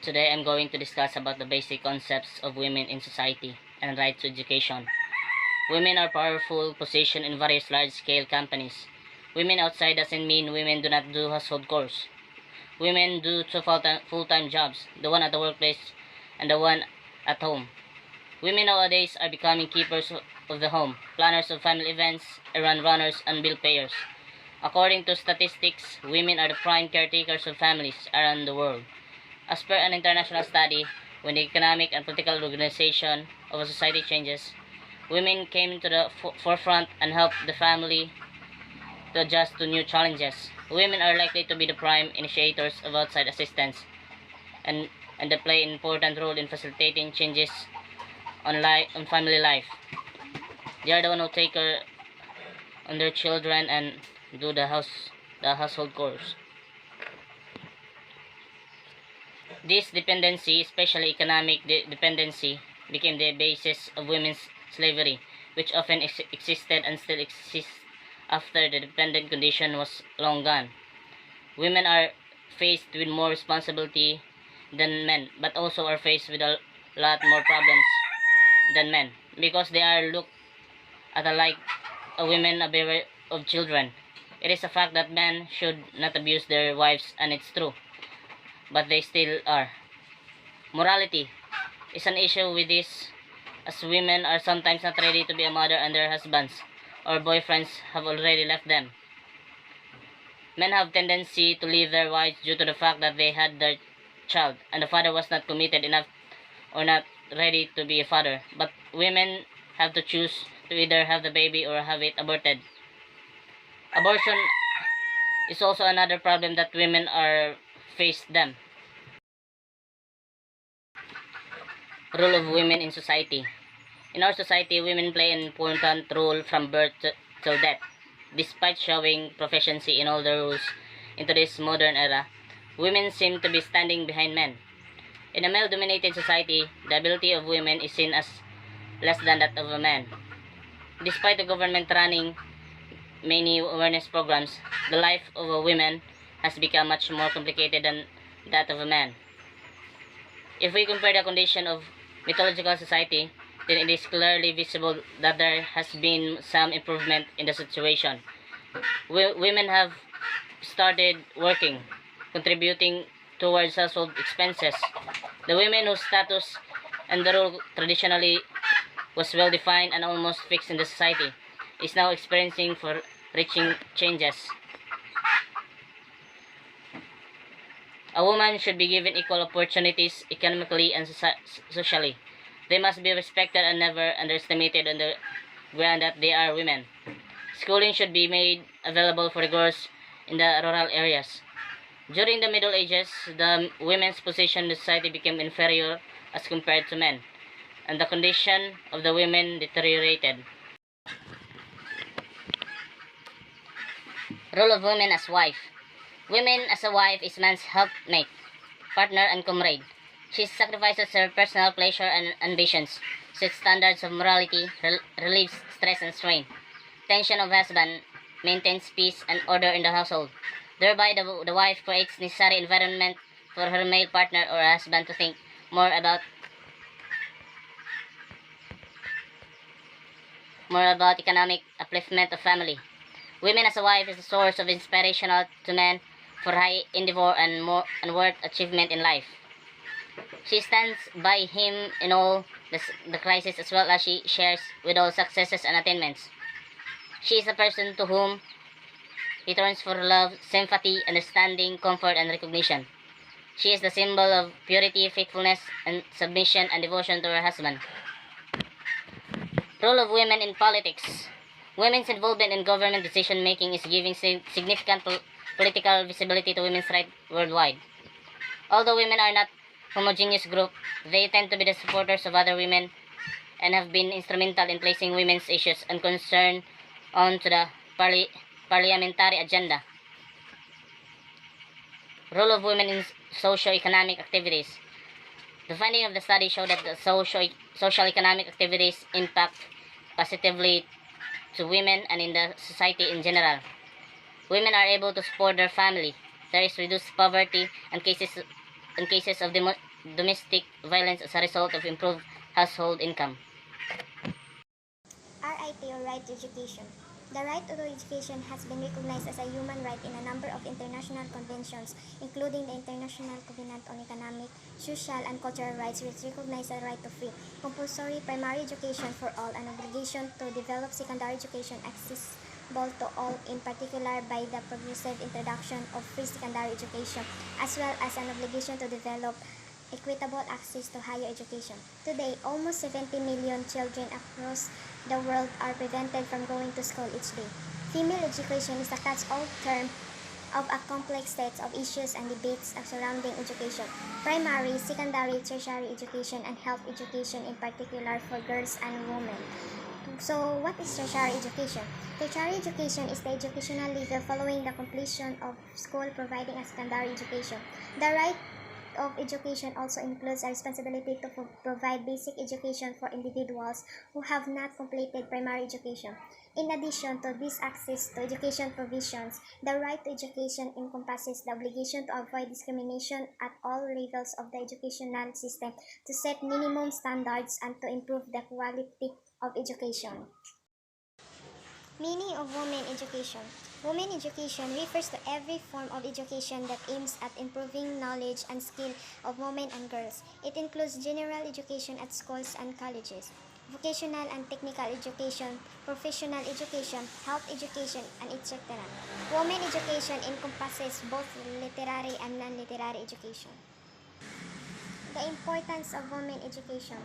Today I'm going to discuss about the basic concepts of women in society and right to education. Women are powerful position in various large-scale companies. Women outside doesn't mean women do not do household chores. Women do two full-time jobs, the one at the workplace and the one at home. Women nowadays are becoming keepers of the home, planners of family events, errand runners, and bill payers. According to statistics, women are the prime caretakers of families around the world. As per an international study, when the economic and political organization of a society changes, women came to the forefront and helped the family to adjust to new challenges. Women are likely to be the prime initiators of outside assistance and they play an important role in facilitating changes on family life. They are the one who take care on their children and do the household chores. This dependency, especially economic dependency, became the basis of women's slavery, which often existed and still exists after the dependent condition was long gone. Women are faced with more responsibility than men, but also are faced with a lot more problems than men, because they are looked at like a women a bearer of children. It is a fact that men should not abuse their wives, and it's true, but they still are. Morality is an issue with this, as women are sometimes not ready to be a mother and their husbands or boyfriends have already left them. Men have tendency to leave their wives due to the fact that they had their child and the father was not committed enough or not ready to be a father. But women have to choose to either have the baby or have it aborted. Abortion is also another problem that women are faced them. Role of women in society. In our society, women play an important role from birth till death. Despite showing proficiency in all the rules in today's modern era, women seem to be standing behind men. In a male-dominated society, the ability of women is seen as less than that of a man. Despite the government running many awareness programs, the life of a woman has become much more complicated than that of a man. If we compare the condition of mythological society, then it is clearly visible that there has been some improvement in the situation. Women have started working, contributing towards household expenses. The women whose status and the role traditionally was well defined and almost fixed in the society is now experiencing for reaching changes. A woman should be given equal opportunities economically and socially. They must be respected and never underestimated on the ground that they are women. Schooling should be made available for the girls in the rural areas. During the Middle Ages, the women's position in society became inferior as compared to men, and the condition of the women deteriorated. Role of women as wife. Women as a wife is man's helpmate, partner, and comrade. She sacrifices her personal pleasure and ambitions, sets standards of morality, relieves stress and strain. Tension of husband, maintains peace and order in the household. Thereby, the wife creates necessary environment for her male partner or husband to think more about economic upliftment of family. Women as a wife is a source of inspiration to men for high endeavor and worth achievement in life. She stands by him in all the crises as well as she shares with all successes and attainments. She is a person to whom he turns for love, sympathy, understanding, comfort, and recognition. She is the symbol of purity, faithfulness, and submission and devotion to her husband. Role of women in politics. Women's involvement in government decision-making is giving significant political visibility to women's rights worldwide. Although women are not homogeneous group, they tend to be the supporters of other women and have been instrumental in placing women's issues and concern onto the parliamentary agenda. Role of women in socio-economic activities. The finding of the study showed that the social-economic activities impact positively to women and in the society in general. Women are able to support their family. There is reduced poverty and cases of domestic violence as a result of improved household income. RIT or Right to Education. The right to education has been recognized as a human right in a number of international conventions, including the International Covenant on Economic, Social, and Cultural Rights, which recognize the right to free, compulsory primary education for all, an obligation to develop secondary education accessible to all, in particular by the progressive introduction of free secondary education, as well as an obligation to develop equitable access to higher education. Today, almost 70 million children across the world are prevented from going to school each day. Female education is a catch-all term of a complex set of issues and debates surrounding education, primary, secondary, tertiary education, and health education in particular for girls and women. So, what is tertiary education? Tertiary education is the educational level following the completion of school providing a secondary education. The right of education also includes a responsibility to provide basic education for individuals who have not completed primary education. In addition to this access to education provisions, the right to education encompasses the obligation to avoid discrimination at all levels of the educational system, to set minimum standards, and to improve the quality of education. Meaning of women education. Women education refers to every form of education that aims at improving knowledge and skill of women and girls. It includes general education at schools and colleges, vocational and technical education, professional education, health education, and etc. Women education encompasses both literary and non-literary education. The importance of women education.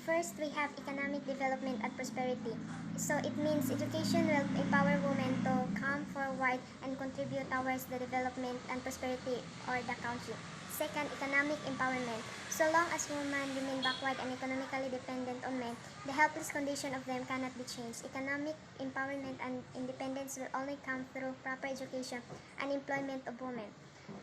First, we have economic development and prosperity. So it means education will empower women to come forward and contribute towards the development and prosperity of the country. Second, economic empowerment. So long as women remain backward and economically dependent on men, the helpless condition of them cannot be changed. Economic empowerment and independence will only come through proper education and employment of women.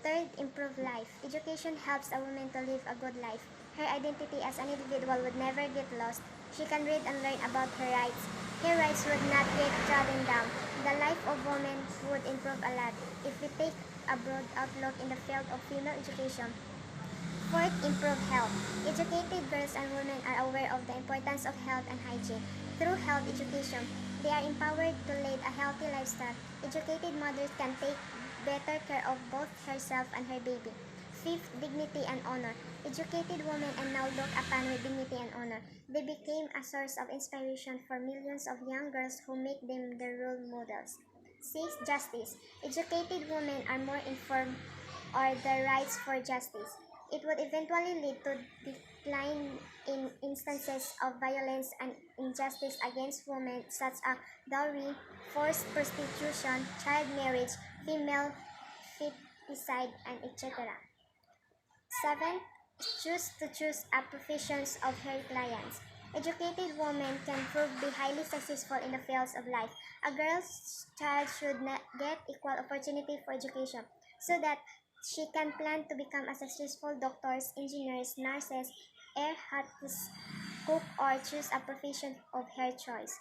Third, improve life. Education helps a woman to live a good life. Her identity as an individual would never get lost. She can read and learn about her rights. Her rights would not get trodden down. The life of women would improve a lot if we take a broad outlook in the field of female education. Fourth, improve health. Educated girls and women are aware of the importance of health and hygiene. Through health education, they are empowered to lead a healthy lifestyle. Educated mothers can take better care of both herself and her baby. Fifth, dignity and honor. Educated women are now looked upon with dignity and honor. They became a source of inspiration for millions of young girls who make them their role models. Sixth, justice. Educated women are more informed or the rights for justice. It would eventually lead to decline in instances of violence and injustice against women such as dowry, forced prostitution, child marriage, female feticide, and etc. 7. Choose a professions of her clients. Educated women can prove be highly successful in the fields of life. A girl's child should not get equal opportunity for education so that she can plan to become a successful doctors, engineers, nurses, air hostess, cook, or choose a profession of her choice.